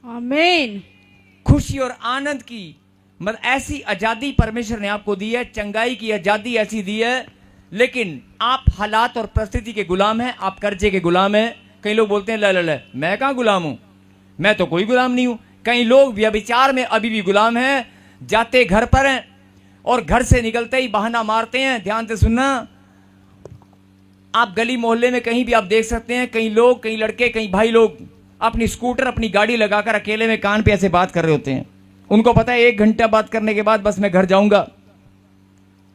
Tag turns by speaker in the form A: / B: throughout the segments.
A: आमीन।
B: खुशी और आनंद की मतलब ऐसी आजादी परमेश्वर ने आपको दी है, चंगाई की आजादी ऐसी दी है, लेकिन आप हालात और परिस्थिति के गुलाम हैं, आप कर्जे के गुलाम हैं। कई लोग बोलते हैं ले मैं कहाँ गुलाम हूं, मैं तो कोई गुलाम नहीं हूं। कई लोग व्यभिचार में अभी भी गुलाम हैं, जाते घर पर हैं और घर से निकलते ही बहाना मारते हैं। ध्यान से सुनना, आप गली मोहल्ले में कहीं भी आप देख सकते हैं, कई लोग, कई लड़के, कई भाई लोग अपनी स्कूटर, अपनी गाड़ी लगाकर अकेले में कान पे ऐसे बात कर रहे होते हैं। उनको पता है 1 घंटा बात करने के बाद बस मैं घर जाऊंगा।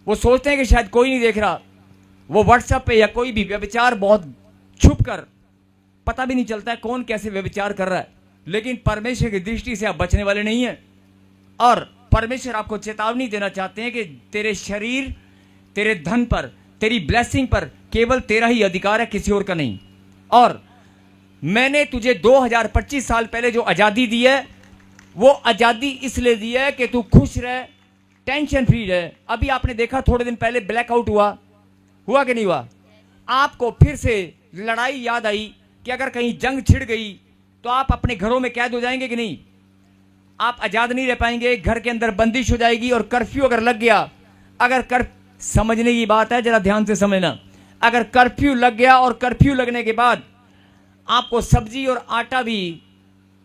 B: वो सोचते हैं कि शायद कोई नहीं देख रहा। वो व्हाट्सएप पे या कोई भी व्यभिचार बहुत छुप कर, पता भी नहीं चलता है कौन कैसे व्यभिचार कर रहा है, लेकिन परमेश्वर की दृष्टि से आप बचने वाले नहीं हैं। और परमेश्वर आपको चेतावनी देना चाहते हैं कि तेरे शरीर, तेरे धन पर, तेरी ब्लेसिंग पर केवल तेरा ही अधिकार है, किसी और का नहीं। और मैंने तुझे 2025 साल पहले जो आजादी दी है, वो आजादी इसलिए दी है कि तू खुश रहे, टेंशन फ्री रहे। अभी आपने देखा थोड़े दिन पहले ब्लैकआउट हुआ कि नहीं हुआ? आपको फिर से लड़ाई याद आई कि अगर कहीं जंग छिड़ गई तो आप अपने घरों में कैद हो जाएंगे कि नहीं? आप आजाद नहीं रह पाएंगे, घर के अंदर बंदिश हो जाएगी। और कर्फ्यू अगर लग गया, अगर समझने की बात है, जरा ध्यान से समझना, अगर कर्फ्यू लग गया और कर्फ्यू लगने के बाद आपको सब्जी और आटा भी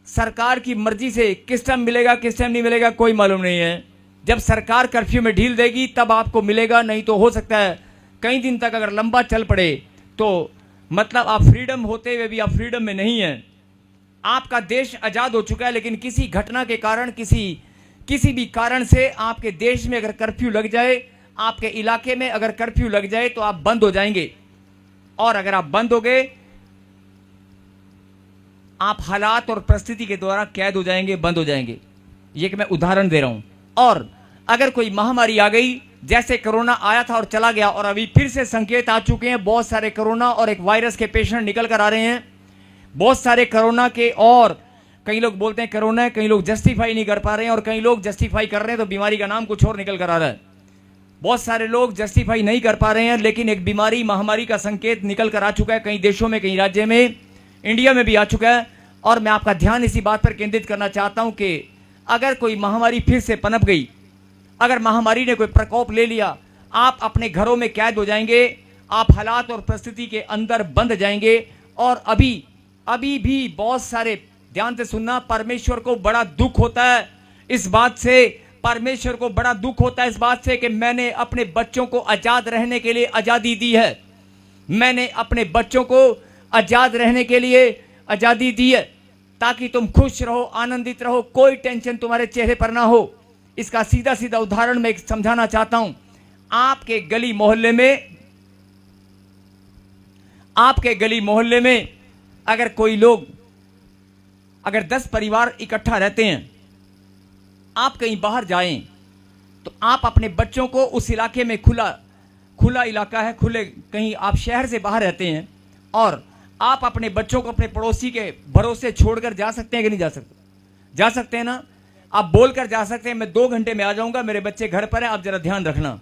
B: सरकार की मर्जी से किस टाइम मिलेगा, किस टाइम नहीं मिलेगा, कोई मालूम नहीं है। जब सरकार कर्फ्यू में ढील देगी तब आपको मिलेगा, नहीं तो हो सकता है कई दिन तक अगर लंबा चल पड़े तो मतलब आप फ्रीडम होते हुए भी आप फ्रीडम में नहीं हैं। आपका देश आजाद हो चुका है, लेकिन किसी घटना के कारण, किसी भी कारण से आपके देश में अगर कर्फ्यू लग जाए, आपके इलाके में अगर कर्फ्यू लग जाए तो आप बंद हो जाएंगे। और अगर आप बंद हो गए, आप हालात और परिस्थिति के द्वारा कैद हो जाएंगे, बंद हो जाएंगे। ये कि मैं उदाहरण दे रहा हूं। और अगर कोई महामारी आ गई, जैसे कोरोना आया था और चला गया, और अभी फिर से संकेत आ चुके हैं, बहुत सारे कोरोना और एक वायरस के पेशेंट निकल कर आ रहे हैं, बहुत सारे कोरोना के। और कई लोग बोलते हैं कोरोना है, कई लोग जस्टिफाई नहीं कर पा रहे हैं, और कई लोग जस्टिफाई कर रहे हैं तो बीमारी का नाम कुछ और निकल कर आ रहा है। बहुत सारे लोग जस्टिफाई नहीं कर पा रहे हैं, लेकिन एक बीमारी, महामारी का संकेत निकल कर आ चुका है कई देशों में, कई राज्य में, इंडिया में भी आ चुका है। और मैं आपका ध्यान इसी बात पर केंद्रित करना चाहता हूं कि अगर कोई महामारी फिर से पनप गई, अगर महामारी ने कोई प्रकोप ले लिया, आप अपने घरों में कैद हो जाएंगे, आप हालात और परिस्थिति के अंदर बंद जाएंगे। और अभी भी बहुत सारे, ध्यान से सुनना, परमेश्वर को बड़ा दुख होता है इस बात से, परमेश्वर को बड़ा दुख होता है इस बात से कि मैंने अपने बच्चों को आजाद रहने के लिए आजादी दी है, मैंने अपने बच्चों को आजाद रहने के लिए आजादी दी है, ताकि तुम खुश रहो, आनंदित रहो, कोई टेंशन तुम्हारे चेहरे पर ना हो। इसका सीधा सीधा उदाहरण मैं समझाना चाहता हूं। आपके गली मोहल्ले में अगर कोई लोग, अगर 10 परिवार इकट्ठा रहते हैं, आप कहीं बाहर जाएं तो आप अपने बच्चों को उस इलाके में, खुला इलाका है, खुले, कहीं आप शहर से बाहर रहते हैं, और आप अपने बच्चों को अपने पड़ोसी के भरोसे छोड़कर जा सकते हैं कि नहीं जा सकते? जा सकते हैं ना? आप बोलकर जा सकते हैं, मैं 2 घंटे में आ जाऊंगा, मेरे बच्चे घर पर हैं, आप जरा ध्यान रखना,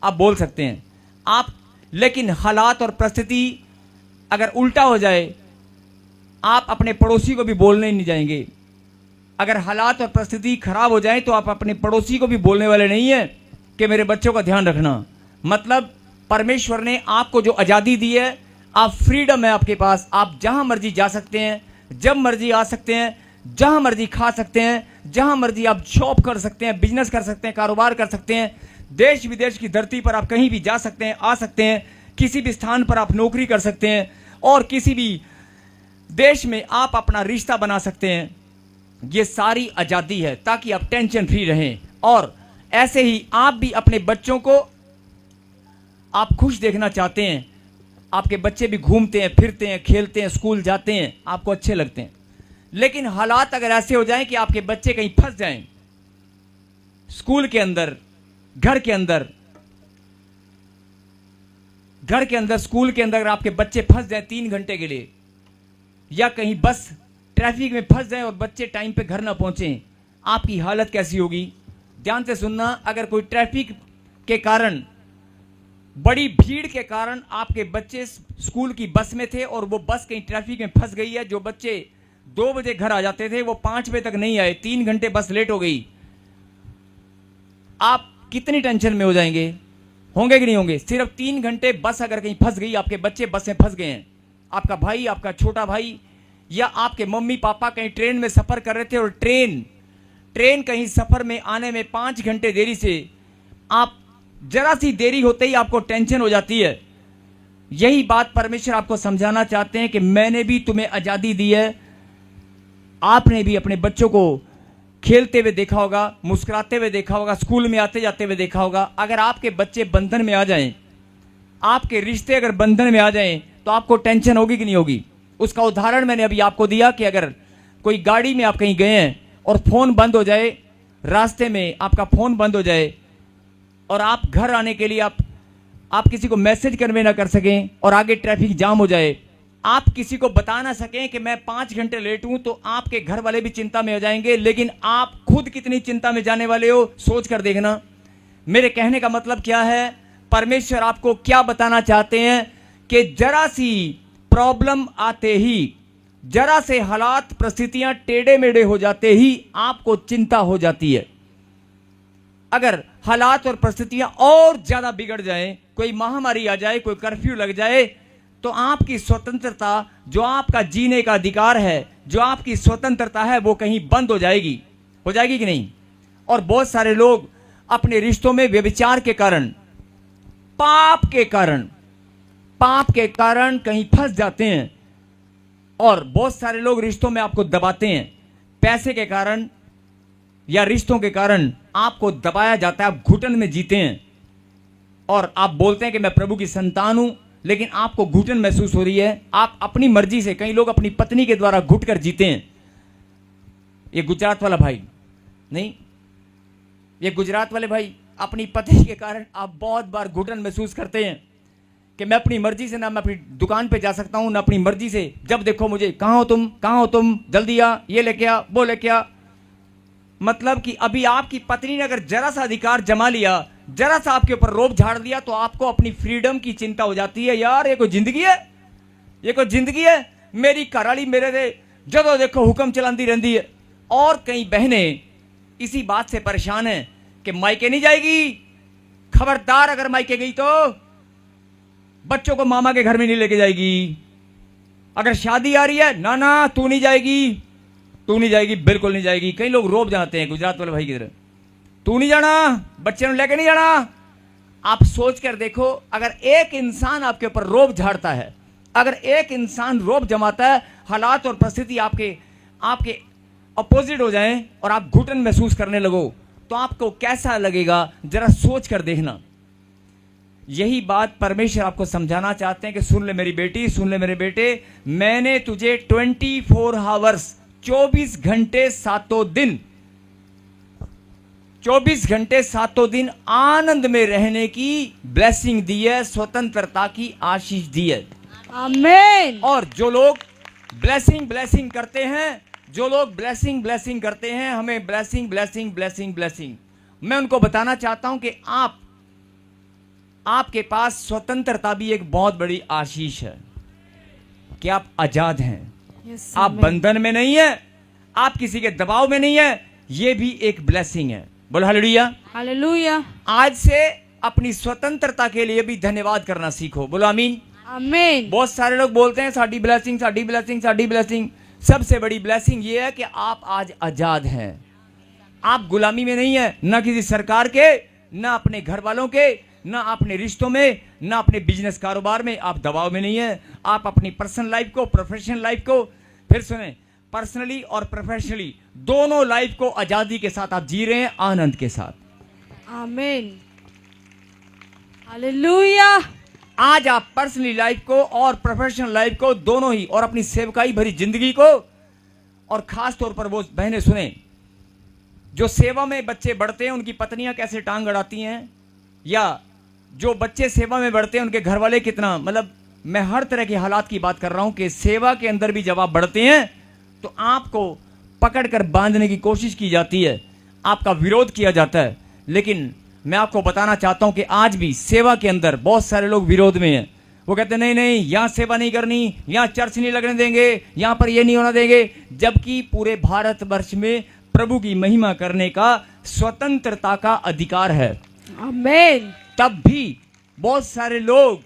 B: आप बोल सकते हैं आप। लेकिन हालात और परिस्थिति अगर उल्टा हो जाए, आप अपने पड़ोसी को भी बोलने नहीं जाएंगे। अगर हालात और परिस्थिति खराब हो जाए तो आप अपने पड़ोसी को भी बोलने वाले नहीं है कि मेरे बच्चों का ध्यान रखना। मतलब परमेश्वर ने आपको जो आजादी दी है, आप फ्रीडम है आपके पास, आप जहां मर्जी जा सकते हैं, जब मर्जी आ सकते हैं, जहां मर्जी खा सकते हैं, जहां मर्जी आप शॉप कर सकते हैं, बिजनेस कर सकते हैं, कारोबार कर सकते हैं, देश विदेश की धरती पर आप कहीं भी जा सकते हैं, आ सकते हैं, किसी भी स्थान पर आप नौकरी कर सकते हैं, और किसी भी देश में आप अपना रिश्ता बना सकते हैं। ये सारी आजादी है ताकि आप टेंशन फ्री रहें। और ऐसे ही आप भी अपने बच्चों को आप खुश देखना चाहते हैं, आपके बच्चे भी घूमते हैं, फिरते हैं, खेलते हैं, स्कूल जाते हैं, आपको अच्छे लगते हैं। लेकिन हालात अगर ऐसे हो जाएं कि आपके बच्चे कहीं फंस जाएं, स्कूल के अंदर, घर के अंदर, स्कूल के अंदर, अगर आपके बच्चे फंस जाएं 3 घंटे के लिए, या कहीं बस ट्रैफिक में फंस जाएं और बच्चे टाइम पे घर ना पहुंचे, आपकी हालत कैसी होगी? ध्यान से सुनना, अगर कोई ट्रैफिक के कारण, बड़ी भीड़ के कारण आपके बच्चे स्कूल की बस में थे और वो बस कहीं ट्रैफिक में फंस गई है, जो बच्चे 2 बजे घर आ जाते थे, वो 5 बजे तक नहीं आए, 3 घंटे बस लेट हो गई, आप कितनी टेंशन में हो जाएंगे? होंगे कि नहीं होंगे? सिर्फ 3 घंटे बस अगर कहीं फंस गई, आपके बच्चे बस में फंस गए हैं, आपका भाई, आपका छोटा भाई या आपके मम्मी पापा कहीं ट्रेन में सफर कर रहे थे और ट्रेन कहीं सफर में आने में 5 घंटे देरी से, आप जरा सी देरी होते ही आपको टेंशन हो जाती है। यही बात परमेश्वर आपको समझाना चाहते हैं कि मैंने भी तुम्हें आजादी दी है। आपने भी अपने बच्चों को खेलते हुए देखा होगा, मुस्कुराते हुए देखा होगा, स्कूल में आते जाते हुए देखा होगा। अगर आपके बच्चे बंधन में आ जाएं, आपके रिश्ते अगर बंधन में आ जाएं, तो आपको टेंशन होगी कि नहीं होगी? उसका उदाहरण मैंने अभी आपको दिया कि अगर कोई गाड़ी में आप कहीं गए हैं और फोन बंद हो जाए, रास्ते में आपका फोन बंद हो जाए और आप घर आने के लिए आप किसी को मैसेज कन्वे ना कर सकें और आगे ट्रैफिक जाम हो जाए, आप किसी को बता ना सकें कि मैं 5 घंटे लेट हूं, तो आपके घर वाले भी चिंता में हो जाएंगे। लेकिन आप खुद कितनी चिंता में जाने वाले हो, सोच कर देखना। मेरे कहने का मतलब क्या है? परमेश्वर आपको क्या बताना चाहते हैं कि जरा सी प्रॉब्लम आते ही, जरा से हालात परिस्थितियां टेढ़े मेढ़े हो जाते ही आपको चिंता हो जाती है। अगर हालात और परिस्थितियां और ज्यादा बिगड़ जाएं, कोई महामारी आ जाए, कोई कर्फ्यू लग जाए, तो आपकी स्वतंत्रता, जो आपका जीने का अधिकार है, जो आपकी स्वतंत्रता है, वो कहीं बंद हो जाएगी कि नहीं? और बहुत सारे लोग अपने रिश्तों में व्यभिचार के कारण, पाप के कारण कहीं फंस जाते हैं। और बहुत सारे लोग रिश्तों में आपको दबाते हैं, पैसे के कारण या रिश्तों के कारण आपको दबाया जाता है, आप घुटन में जीते हैं और आप बोलते हैं कि मैं प्रभु की संतान हूं, लेकिन आपको घुटन महसूस हो रही है। आप अपनी मर्जी से, कई लोग अपनी पत्नी के द्वारा घुट कर जीते हैं। ये गुजरात वाला भाई नहीं, ये गुजरात वाले भाई, अपनी पत्नी के कारण आप बहुत बार घुटन महसूस करते हैं कि मैं अपनी मर्जी से, ना मैं अपनी दुकान पे जा सकता हूं, ना अपनी मर्जी से, जब देखो मुझे, कहां हो तुम, जल्दी आ, ये लेके आ, वो लेके आ। मतलब कि अभी आपकी पत्नी ने अगर जरा सा अधिकार जमा लिया, जरा सा आपके ऊपर रोब झाड़ दिया, तो आपको अपनी फ्रीडम की चिंता हो जाती है। यार ये कोई जिंदगी है? ये कोई जिंदगी है? मेरी घरवाली मेरे से जब देखो हुक्म चलाती रहती है। और कई बहनें इसी बात से परेशान हैं कि मायके नहीं जाएगी, खबरदार अगर मायके गई तो बच्चों को मामा के घर में नहीं लेके जाएगी। अगर शादी आ रही है, ना तू नहीं जाएगी, बिल्कुल नहीं जाएगी। कई लोग रोब जाते हैं गुजरात वाले भाई की तरह, तू नहीं जाना, बच्चे लेके नहीं जाना। आप सोच कर देखो, अगर एक इंसान आपके ऊपर रोब झाड़ता है, अगर एक इंसान रोब जमाता है, हालात और परिस्थिति आपके अपोजिट हो जाएं और आप घुटन महसूस करने लगो, तो आपको कैसा लगेगा? जरा सोच कर देखना। यही बात परमेश्वर आपको समझाना चाहते हैं कि सुन ले मेरी बेटी, सुन ले मेरे बेटे, मैंने तुझे 24 आवर्स, 24 घंटे सातों दिन, 24 घंटे सातों दिन आनंद में रहने की ब्लेसिंग दी है, स्वतंत्रता की आशीष दी है।
A: आमीन।
B: और जो लोग ब्लेसिंग करते हैं, जो लोग ब्लेसिंग करते हैं, हमें ब्लेसिंग, मैं उनको बताना चाहता हूं कि आपके पास स्वतंत्रता भी एक बहुत बड़ी आशीष है कि आप आजाद हैं। आप बंधन में नहीं है, आप किसी के दबाव में नहीं है, ये भी एक ब्लेसिंग है। बोलो हालेलुया,
A: हालेलुया।
B: आज से अपनी स्वतंत्रता के लिए भी धन्यवाद करना सीखो। बोलो आमीन,
A: आमीन।
B: बहुत सारे लोग बोलते हैं साडी ब्लेसिंग। सबसे बड़ी ब्लेसिंग ये है कि आप आज आजाद हैं। आप गुलामी में नहीं है, ना किसी सरकार के, ना अपने घर वालों के, ना अपने रिश्तों में, ना अपने बिजनेस कारोबार में आप दबाव में नहीं है। आप अपनी पर्सनल लाइफ को, प्रोफेशनल लाइफ को, फिर सुने, पर्सनली और प्रोफेशनली दोनों लाइफ को आजादी के साथ आप जी रहे हैं, आनंद के साथ।
A: आमीन, हालेलुया।
B: आज आप पर्सनली लाइफ को और प्रोफेशनल लाइफ को दोनों ही, और अपनी सेवकाई भरी जिंदगी को, और खास तौर पर वो बहनें सुने जो सेवा में बच्चे बढ़ते हैं, उनकी पत्नियां कैसे टांग अड़ाती हैं, या जो बच्चे सेवा में बढ़ते हैं उनके घर वाले कितना, मतलब मैं हर तरह के हालात की बात कर रहा हूं कि सेवा के अंदर भी जब आप बढ़ते हैं तो आपको पकड़कर बांधने की कोशिश की जाती है, आपका विरोध किया जाता है। लेकिन मैं आपको बताना चाहता हूं कि आज भी सेवा के अंदर बहुत सारे लोग विरोध में हैं, वो कहते नहीं नहीं, यहां सेवा नहीं करनी, यहां चर्च नहीं लगने देंगे, यहां पर ये नहीं होना देंगे, जबकि पूरे भारतवर्ष में प्रभु की महिमा करने का स्वतंत्रता का अधिकार है।
A: आमीन।
B: तब भी बहुत सारे लोग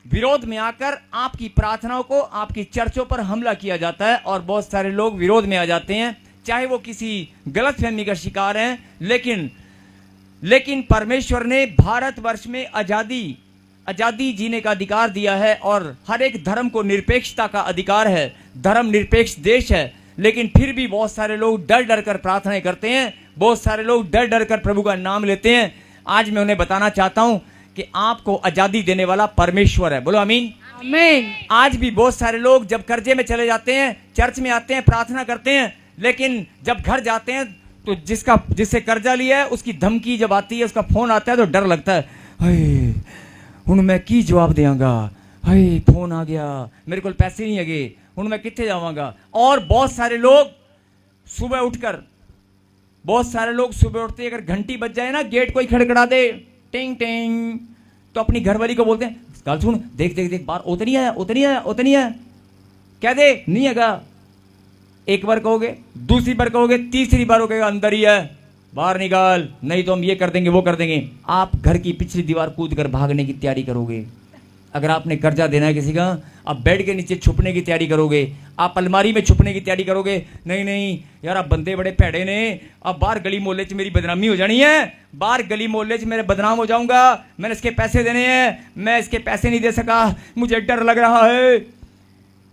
B: विरोध में आकर आपकी प्रार्थनाओं को, आपकी चर्चों पर हमला किया जाता है और बहुत सारे लोग विरोध में आ जाते हैं, चाहे वो किसी गलतफहमी का शिकार हैं। लेकिन परमेश्वर ने भारतवर्ष में आजादी जीने का अधिकार दिया है और हर एक धर्म को निरपेक्षता का अधिकार है। धर्म निरपेक्ष देश है, लेकिन फिर भी बहुत सारे लोग डर डर कर प्रार्थनाएं करते हैं, बहुत सारे लोग डर डर कर प्रभु का नाम लेते हैं। आज मैं उन्हें बताना चाहता हूं कि आपको आजादी देने वाला परमेश्वर है। बोलो आमीन।
A: आमीन।
B: आज भी बहुत सारे लोग जब कर्जे में चले जाते हैं, चर्च में आते हैं, प्रार्थना करते हैं, लेकिन जब घर जाते हैं तो जिससे कर्जा लिया है उसकी धमकी जब आती है, उसका फोन आता है तो डर लगता है, हाय हुण मैं की जवाब देंगा, हाय फोन आ गया, मेरे को पैसे नहीं है, हुण मैं कितने जावांगा। और बहुत सारे लोग सुबह उठते अगर घंटी बज जाए ना, गेट कोई खड़खड़ा दे, टिंग टिंग, तो अपनी घरवाली को बोलते हैं, कल सुन देख देख देख बाहर उतनी है, क्या दे नहीं हैगा। एक बार कहोगे, दूसरी बार कहोगे, तीसरी बार कहोगे अंदर ही है, बाहर निकाल, नहीं तो हम ये कर देंगे वो कर देंगे। आप घर की पिछली दीवार कूद कर भागने की तैयारी करोगे। अगर आपने कर्जा देना है किसी का, आप बेड के नीचे छुपने की तैयारी करोगे, आप अलमारी में छुपने की तैयारी करोगे। नहीं नहीं यार, आप बंदे बड़े भैड़े ने, अब बाहर गली मोहल्ले च मेरी बदनामी हो जानी है, बाहर गली मोहल्ले च मेरे बदनाम हो जाऊंगा, मैंने इसके पैसे देने हैं, मैं इसके पैसे नहीं दे सका, मुझे डर लग रहा है।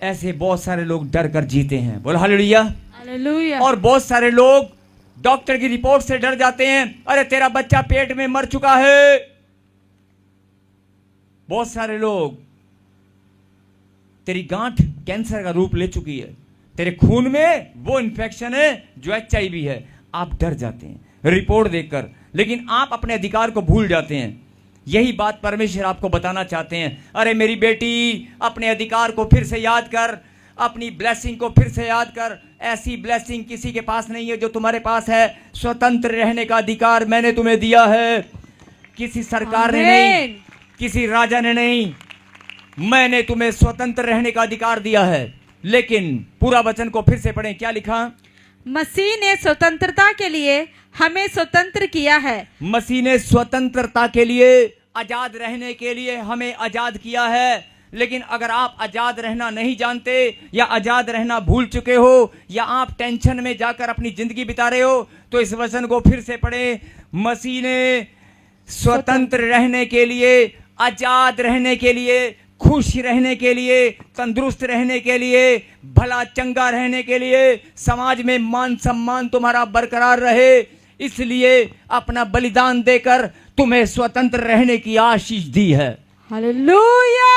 B: ऐसे बहुत सारे लोग डर कर जीते हैं। बोलो हालेलुया।
A: हालेलुया।
B: और बहुत सारे लोग डॉक्टर की रिपोर्ट से डर जाते हैं, अरे तेरा बच्चा पेट में मर चुका है। बहुत सारे लोग, तेरी गांठ कैंसर का रूप ले चुकी है, तेरे खून में वो इन्फेक्शन है जो HIV है। आप डर जाते हैं रिपोर्ट देखकर, लेकिन आप अपने अधिकार को भूल जाते हैं। यही बात परमेश्वर आपको बताना चाहते हैं, अरे मेरी बेटी, अपने अधिकार को फिर से याद कर, अपनी ब्लेसिंग को फिर से याद कर। ऐसी ब्लेसिंग किसी के पास नहीं है जो तुम्हारे पास है। स्वतंत्र रहने का अधिकार मैंने तुम्हें दिया है, किसी सरकार ने नहीं, किसी राजा ने नहीं, मैंने तुम्हें स्वतंत्र रहने का अधिकार दिया है। लेकिन पूरा वचन को फिर से पढ़ें, क्या लिखा?
A: मसीह ने स्वतंत्रता के लिए हमें स्वतंत्र किया है।
B: मसीह ने स्वतंत्रता के लिए, आजाद रहने के लिए हमें आजाद किया है। लेकिन अगर आप आजाद रहना नहीं जानते, या आजाद रहना भूल चुके हो, या आप टेंशन में जाकर अपनी जिंदगी बिता रहे हो, तो इस वचन को फिर से पढ़ें। मसीह ने स्वतंत्र रहने के लिए, आजाद रहने के लिए, खुश रहने के लिए, तंदुरुस्त रहने के लिए, भला चंगा रहने के लिए, समाज में मान सम्मान तुम्हारा बरकरार रहे, इसलिए अपना बलिदान देकर तुम्हें स्वतंत्र रहने की आशीष दी है।
A: हालेलुया।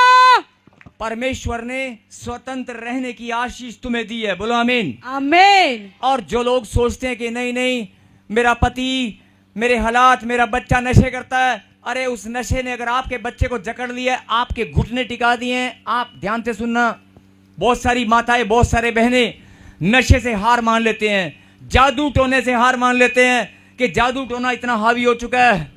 B: परमेश्वर ने स्वतंत्र रहने की आशीष तुम्हें दी है। बोलो आमीन।
A: आमीन।
B: और जो लोग सोचते हैं कि नहीं नहीं, मेरा पति, मेरे हालात, मेरा बच्चा नशे करता है, अरे उस नशे ने अगर आपके बच्चे को जकड़ लिया है, आपके घुटने टिका दिए हैं। आप ध्यान से सुनना, बहुत सारी माताएं, बहुत सारे बहनें नशे से हार मान लेते हैं, जादू टोने से हार मान लेते हैं कि जादू टोना इतना हावी हो चुका है,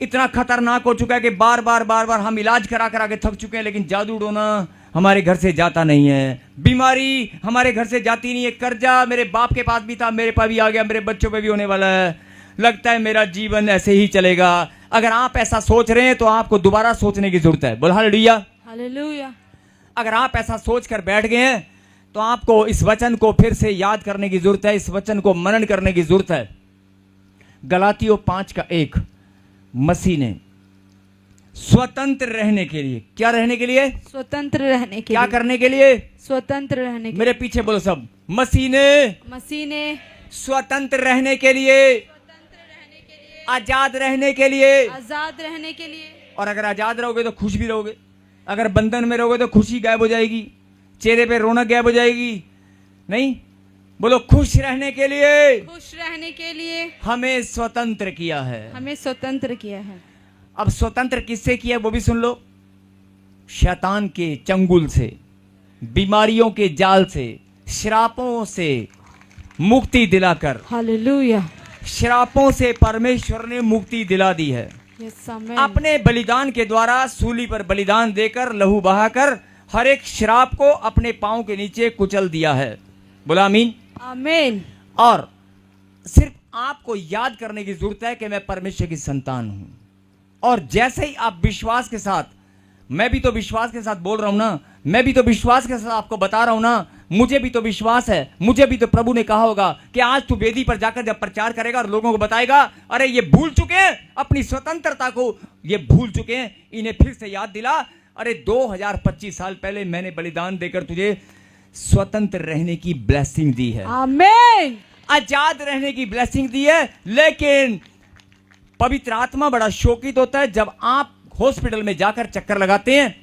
B: इतना खतरनाक हो चुका है कि बार बार हम इलाज करा करा के थक चुके हैं, लेकिन जादू टोना हमारे घर से जाता नहीं है, बीमारी हमारे घर से जाती नहीं है, कर्जा मेरे बाप के पास भी था, मेरे पास भी आ गया, मेरे बच्चों पे भी होने वाला है, लगता है मेरा जीवन ऐसे ही चलेगा। अगर आप ऐसा सोच रहे हैं तो आपको दोबारा सोचने की जरूरत है। बोल हालेलुया।
A: हालेलुया।
B: अगर आप ऐसा सोच कर बैठ गए हैं तो आपको इस वचन को फिर से याद करने की जरूरत है, इस वचन को मनन करने की जरूरत है। गलातियों 5:1, मसीह ने स्वतंत्र रहने के लिए, क्या रहने के लिए?
A: स्वतंत्र रहने के
B: क्या
A: लिए।
B: करने के लिए?
A: स्वतंत्र रहने के
B: मेरे पीछे बोलो सब, मसीह ने स्वतंत्र रहने के लिए, आजाद रहने के लिए,
A: आजाद रहने के लिए।
B: और अगर आजाद रहोगे तो खुश भी रहोगे, अगर बंधन में रहोगे तो खुशी गायब हो जाएगी, चेहरे पे रौनक गायब हो जाएगी। नहीं, बोलो खुश रहने के लिए,
A: खुश रहने के लिए
B: हमें स्वतंत्र किया है।
A: हमें स्वतंत्र किया है।
B: अब स्वतंत्र किससे किया वो भी सुन लो। शैतान के चंगुल से, बीमारियों के जाल से, श्रापों से मुक्ति दिलाकर।
A: हालेलुया।
B: श्रापों से परमेश्वर ने मुक्ति दिला दी है।
A: Yes amen.
B: अपने बलिदान के द्वारा सूली पर बलिदान देकर लहू बहाकर हर एक श्राप को अपने पांव के नीचे कुचल दिया है। बोला आमीन।
A: आमेन।
B: और सिर्फ आपको याद करने की जरूरत है कि मैं परमेश्वर की संतान हूं। और जैसे ही आप विश्वास के साथ, मैं भी तो विश्वास के साथ बोल रहा हूं ना, मैं भी तो विश्वास के साथ आपको बता रहा हूं ना, मुझे भी तो विश्वास है, मुझे भी तो प्रभु ने कहा होगा कि आज तू वेदी पर जाकर जब प्रचार करेगा और लोगों को बताएगा, अरे ये भूल चुके हैं अपनी स्वतंत्रता को, ये भूल चुके हैं, इन्हें फिर से याद दिला, अरे 2025 साल पहले मैंने बलिदान देकर तुझे स्वतंत्र रहने की ब्लेसिंग दी है,
A: आमेन।
B: आजाद रहने की ब्लेसिंग दी है। लेकिन पवित्र आत्मा बड़ा शोकित होता है जब आप हॉस्पिटल में जाकर चक्कर लगाते हैं,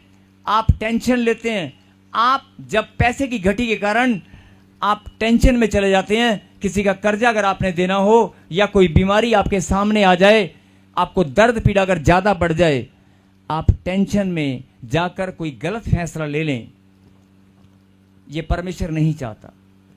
B: आप टेंशन लेते हैं, आप जब पैसे की घटी के कारण आप टेंशन में चले जाते हैं, किसी का कर्जा अगर आपने देना हो या कोई बीमारी आपके सामने आ जाए, आपको दर्द पीड़ा अगर ज्यादा बढ़ जाए, आप टेंशन में जाकर कोई गलत फैसला ले लें, यह परमेश्वर नहीं चाहता।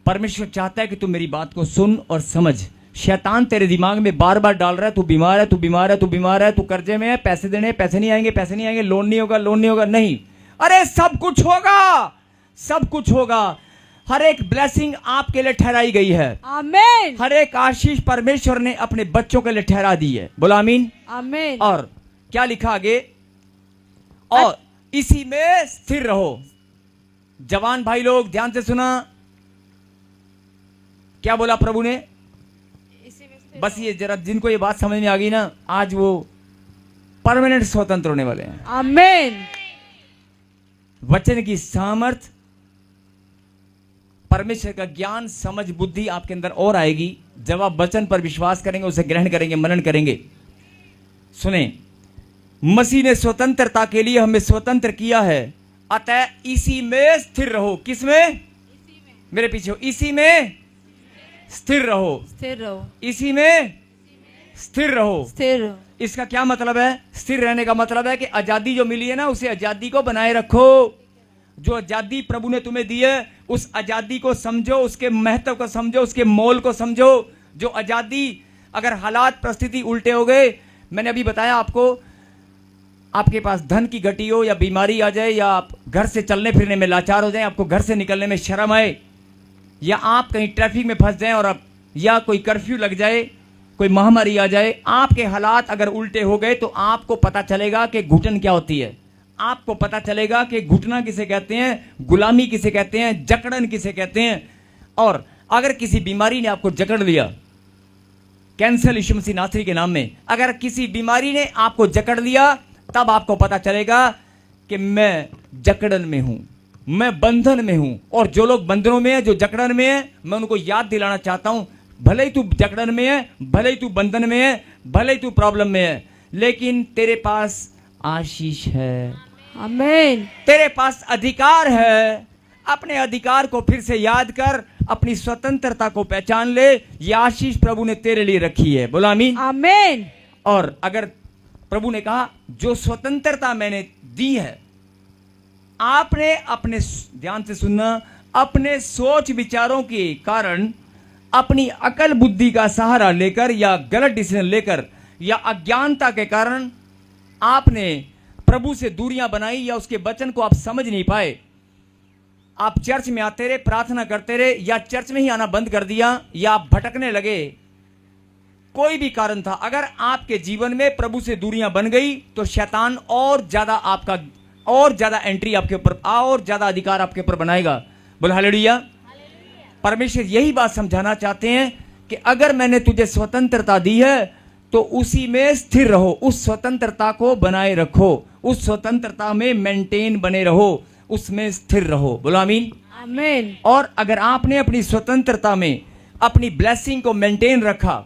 B: परमेश्वर चाहता है कि तू मेरी बात को सुन और समझ। शैतान तेरे दिमाग में बार बार डाल रहा है, तू बीमार है, तू बीमार है, तू बीमार है, तू कर्जे में है, पैसे देने, पैसे नहीं आएंगे, पैसे नहीं आएंगे, लोन नहीं होगा, लोन नहीं होगा। नहीं, अरे सब कुछ होगा, सब कुछ होगा। हर एक ब्लेसिंग आपके लिए ठहराई गई है।
A: आमेन।
B: हर एक आशीष परमेश्वर ने अपने बच्चों के लिए ठहरा दी है। बोला आमीन।
A: आमेन।
B: और क्या लिखा आगे, और इसी में स्थिर रहो। जवान भाई लोग ध्यान से सुना, क्या बोला प्रभु ने? बस ये जरा जिनको ये बात समझ में आ गई ना, आज वो परमानेंट स्वतंत्र होने वाले हैं।
A: आमेन।
B: वचन की सामर्थ, परमेश्वर का ज्ञान, समझ, बुद्धि आपके अंदर और आएगी जब आप वचन पर विश्वास करेंगे, उसे ग्रहण करेंगे, मनन करेंगे। सुने, मसीह ने स्वतंत्रता के लिए हमें स्वतंत्र किया है, अतः इसी में स्थिर रहो। किस में? मेरे पीछे हो। इसी में स्थिर रहो,
A: स्थिर रहो,
B: इसी में स्थिर रहो।
A: स्थिर रहो।
B: इसका क्या मतलब है? स्थिर रहने का मतलब है कि आजादी जो मिली है ना, उसे आजादी को बनाए रखो। जो आजादी प्रभु ने तुम्हें दी है, उस आजादी को समझो, उसके महत्व को समझो, उसके मोल को समझो। जो आजादी, अगर हालात परिस्थिति उल्टे हो गए, मैंने अभी बताया आपको, आपके पास धन की घटी हो या बीमारी आ जाए, या आप घर से चलने फिरने में लाचार हो जाए, आपको घर से निकलने में शर्म आए, या आप कहीं ट्रैफिक में फंस जाएं और आप, या कोई कर्फ्यू लग जाए, कोई महामारी आ जाए, आपके हालात अगर उल्टे हो गए, तो आपको पता चलेगा कि घुटन क्या होती है। आपको पता चलेगा कि घुटना किसे कहते हैं, गुलामी किसे कहते हैं, जकड़न किसे कहते हैं। और अगर किसी बीमारी ने आपको जकड़ लिया, कैंसर यीशु मसीह नासरी के नाम में, अगर किसी बीमारी ने आपको जकड़ लिया, तब आपको पता चलेगा कि मैं जकड़न में हूं, मैं बंधन में हूं। और जो लोग बंधनों में है, जो जकड़न में है, मैं उनको याद दिलाना चाहता हूं, भले ही तू जकड़न में है, भले ही तू बंधन में है, भले ही तू प्रॉब्लम में है, लेकिन तेरे पास आशीष है।
A: आमेन।
B: तेरे पास अधिकार है। अपने अधिकार को फिर से याद कर, अपनी स्वतंत्रता को पहचान ले। यह आशीष प्रभु ने तेरे लिए रखी है। बोला आमीन।
A: आमेन।
B: और अगर प्रभु ने कहा, जो स्वतंत्रता मैंने दी है, आपने अपने, ध्यान से सुनना, अपने सोच विचारों के कारण, अपनी अकल बुद्धि का सहारा लेकर, या गलत डिसीजन लेकर, या अज्ञानता के कारण आपने प्रभु से दूरियां बनाई, या उसके वचन को आप समझ नहीं पाए। आप चर्च में आते रहे, प्रार्थना करते रहे, या चर्च में ही आना बंद कर दिया, या आप भटकने लगे, कोई भी कारण था। अगर आपके जीवन में प्रभु से दूरियां बन गई, तो शैतान और ज्यादा आपका, और ज्यादा एंट्री आपके ऊपर, और ज्यादा अधिकार आपके ऊपर बनाएगा। बोला हालेलुया। परमेश्वर यही बात समझाना चाहते हैं कि अगर मैंने तुझे स्वतंत्रता दी है, तो उसी में स्थिर रहो, उस स्वतंत्रता को बनाए रखो, उस स्वतंत्रता में मेंटेन बने रहो, उसमें स्थिर रहो। बोलो आमीन।
A: आमेन।
B: और अगर आपने अपनी स्वतंत्रता में अपनी ब्लेसिंग को मेंटेन रखा,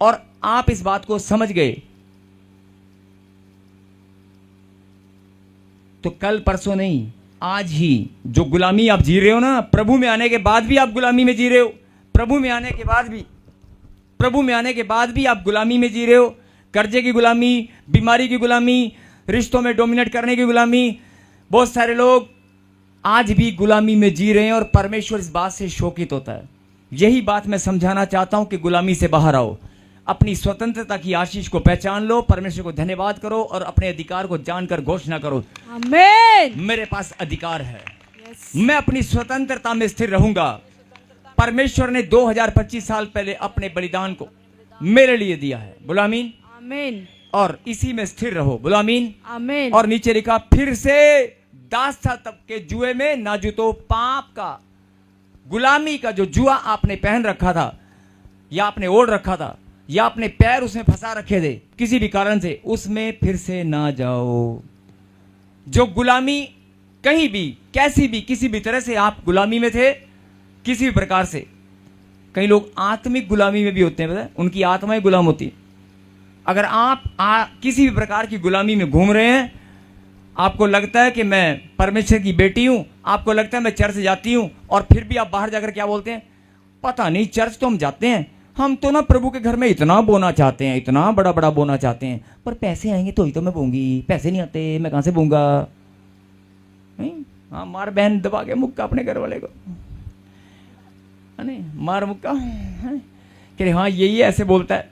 B: और आप इस बात को समझ गए, तो कल परसों नहीं, आज ही जो गुलामी आप जी रहे हो ना, प्रभु में आने के बाद भी आप गुलामी में जी रहे हो। प्रभु में आने के बाद भी, प्रभु में आने के बाद भी आप गुलामी में जी रहे हो। कर्जे की गुलामी, बीमारी की गुलामी, रिश्तों में डोमिनेट करने की गुलामी। बहुत सारे लोग आज भी गुलामी में जी रहे हैं, और परमेश्वर इस बात से शोकित होता है। यही बात मैं समझाना चाहता हूं कि गुलामी से बाहर आओ। अपनी स्वतंत्रता की आशीष को पहचान लो, परमेश्वर को धन्यवाद करो और अपने अधिकार को जानकर घोषणा करो,
A: आमेन।
B: मेरे पास अधिकार है,
A: यस।
B: मैं अपनी स्वतंत्रता में स्थिर रहूंगा। परमेश्वर ने 2025 साल पहले अपने बलिदान को मेरे लिए दिया है, बोलो आमीन।
A: आमेन।
B: और इसी में स्थिर रहो, बोलो आमीन।
A: आमेन।
B: और नीचे लिखा, फिर से दास था तब के जुए में ना जुतो, पाप का गुलामी का जो जुआ आपने पहन रखा था या आपने ओढ़ रखा था या अपने पैर उसमें फंसा रखे थे किसी भी कारण से, उसमें फिर से ना जाओ। जो गुलामी कहीं भी कैसी भी किसी भी तरह से आप गुलामी में थे, किसी भी प्रकार से, कई लोग आत्मिक गुलामी में भी होते हैं, पता है? उनकी आत्माएं गुलाम होती है। अगर आप किसी भी प्रकार की गुलामी में घूम रहे हैं, आपको लगता है कि मैं परमेश्वर की बेटी हूं, आपको लगता है मैं चर्च जाती हूं, और फिर भी आप बाहर जाकर क्या बोलते हैं, पता नहीं चर्च तो हम जाते हैं, हम तो ना प्रभु के घर में इतना बोना चाहते हैं, इतना बड़ा बड़ा बोना चाहते हैं, पर पैसे आएंगे तो ही तो मैं बोऊंगी, पैसे नहीं आते मैं कहां से बोऊंगा। हाँ, मार बहन दबा के मुक्का अपने घर वाले को, नहीं मार मुक्का, कि हाँ यही ऐसे बोलता है।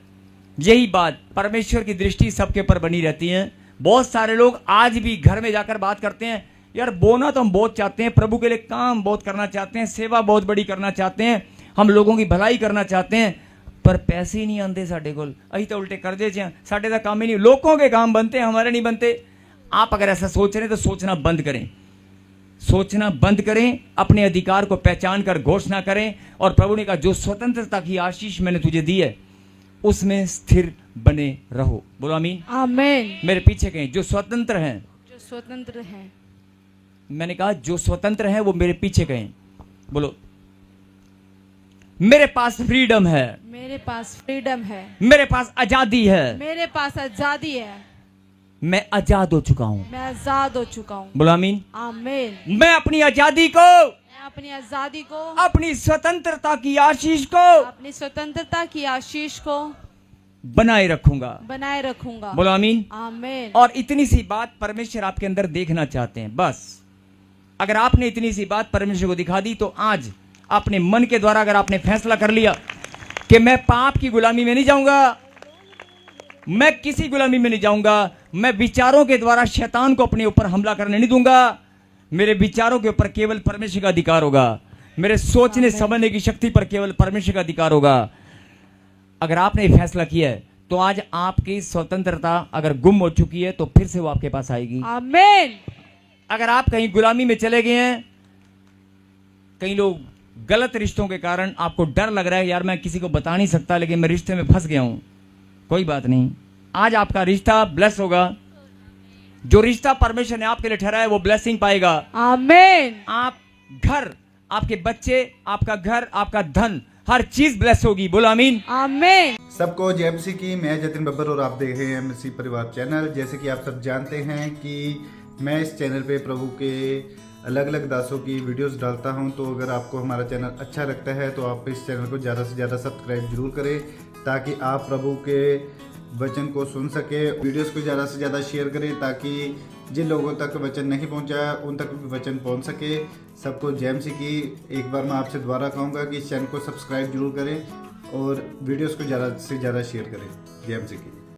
B: यही बात परमेश्वर की दृष्टि सबके ऊपर बनी रहती है। बहुत सारे लोग आज भी घर में जाकर बात करते हैं, यार बोना तो हम बहुत चाहते हैं, प्रभु के लिए काम बहुत करना चाहते हैं, सेवा बहुत बड़ी करना चाहते हैं, हम लोगों की भलाई करना चाहते हैं, पर पैसे ही नहीं आते साढ़े को, अही तो उल्टे कर्जे च साढ़े का काम ही नहीं, लोगों के काम बनते हैं, हमारे नहीं बनते। आप अगर ऐसा सोच रहे हैं तो सोचना बंद करें, सोचना बंद करें, अपने अधिकार को पहचान कर घोषणा करें। और प्रभु ने कहा, जो स्वतंत्रता की आशीष मैंने तुझे दी है उसमें स्थिर बने रहो, बोलो आमीन।
A: आमेन।
B: मेरे पीछे कहें, जो स्वतंत्र हैं,
A: जो स्वतंत्र हैं,
B: मैंने कहा जो स्वतंत्र हैं वो मेरे पीछे कहें, बोलो मेरे पास फ्रीडम है,
A: मेरे पास फ्रीडम है,
B: मेरे पास आजादी है,
A: मेरे पास आजादी है,
B: मैं आजाद हो चुका हूं,
A: मैं आजाद हो चुका हूँ।
B: बोलो आमीन।
A: आमेन।
B: मैं अपनी आजादी को,
A: मैं अपनी आजादी को,
B: अपनी स्वतंत्रता की आशीष को
A: अपनी स्वतंत्रता की आशीष को
B: बनाए रखूंगा,
A: बनाए रखूंगा,
B: बोलो आमीन।
A: आमेन।
B: और इतनी सी बात परमेश्वर आपके अंदर देखना चाहते हैं, बस अगर आपने इतनी सी बात परमेश्वर को दिखा दी, तो आज अपने मन के द्वारा अगर आपने फैसला कर लिया कि मैं पाप की गुलामी में नहीं जाऊंगा, मैं किसी गुलामी में नहीं जाऊंगा, मैं विचारों के द्वारा शैतान को अपने ऊपर हमला करने नहीं दूंगा, मेरे विचारों के ऊपर केवल परमेश्वर का अधिकार होगा, मेरे सोचने समझने की शक्ति पर केवल परमेश्वर का अधिकार होगा। अगर आपने फैसला किया है तो आज आपकी स्वतंत्रता अगर गुम हो चुकी है तो फिर से वो आपके पास आएगी।
A: आमेन।
B: अगर आप कहीं गुलामी में चले गए हैं, कई लोग गलत रिश्तों के कारण आपको डर लग रहा है, यार मैं किसी को बता नहीं सकता लेकिन मैं रिश्ते में फंस गया हूं, कोई बात नहीं, आज आपका रिश्ता ब्लेस होगा। जो रिश्ता परमेश्वर ने आपके लिए ठहराया है वो ब्लेसिंग पाएगा।
A: आमेन।
B: आप घर, आपके बच्चे, आपका घर, आपका धन, हर चीज ब्लेस होगी, बोलो आमीन।
A: आमेन।
C: सबको जय मसीह की। मैं जतिन बब्बर और आप देख रहे हैं मसीह परिवार चैनल। जैसे कि आप सब जानते हैं कि मैं इस चैनल पे प्रभु के अलग अलग दासों की वीडियोस डालता हूं, तो अगर आपको हमारा चैनल अच्छा लगता है तो आप इस चैनल को ज़्यादा से ज़्यादा सब्सक्राइब जरूर करें, ताकि आप प्रभु के वचन को सुन सके। वीडियोस को ज़्यादा से ज़्यादा शेयर करें ताकि जिन लोगों तक वचन नहीं पहुंचा उन तक भी वचन पहुंच सके। सबको जय मसीह की। एक बार मैं आपसे दोबारा कहूँगा कि इस चैनल को सब्सक्राइब जरूर करें और वीडियोस को ज़्यादा से ज़्यादा शेयर करें। जय मसीह की।